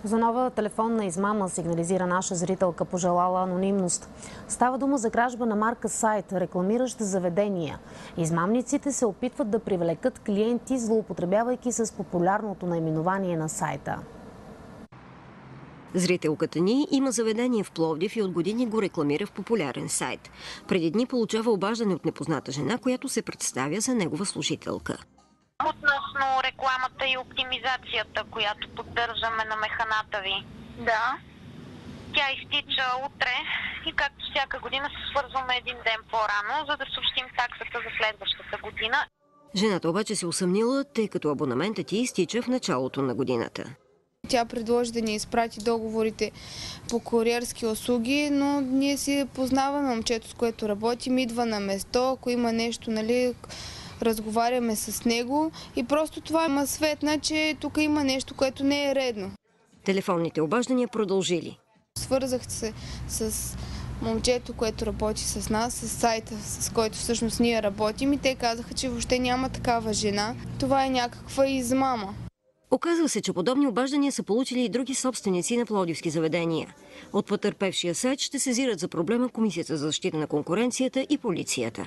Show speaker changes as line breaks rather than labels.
За нова телефонна измама сигнализира наша зрителка, пожелала анонимност. Става дума за кражба на марка сайт, рекламиращ заведения. Измамниците се опитват да привлекат клиенти, злоупотребявайки с популярното наименование на сайта.
Зрителката ни има заведение в Пловдив и от години го рекламира в популярен сайт. Преди дни получава обаждане от непозната жена, която се представя за негова служителка.
Относно рекламата и оптимизацията, която поддържаме на механата ви. Да. Тя изтича утре и както всяка година се свързваме един ден по-рано, за да съобщим таксата за следващата година.
Жената обаче се усъмнила, тъй като абонаментът ти изтича в началото на годината.
Тя предложи да ни изпрати договорите по куриерски услуги, но ние си познаваме момчето, с което работим, идва на место, ако има нещо, разговаряме с него и просто това има светна, че тук има нещо, което не е редно.
Телефонните обаждания продължили.
Свързах се с момчето, което работи с нас, с сайта, с който всъщност ние работим и те казаха, че въобще няма такава жена. Това е някаква измама.
Оказва се, че подобни обаждания са получили и други собственици на пловдивски заведения. От потърпевшия сайт ще сезират за проблема Комисията за защита на конкуренцията и полицията.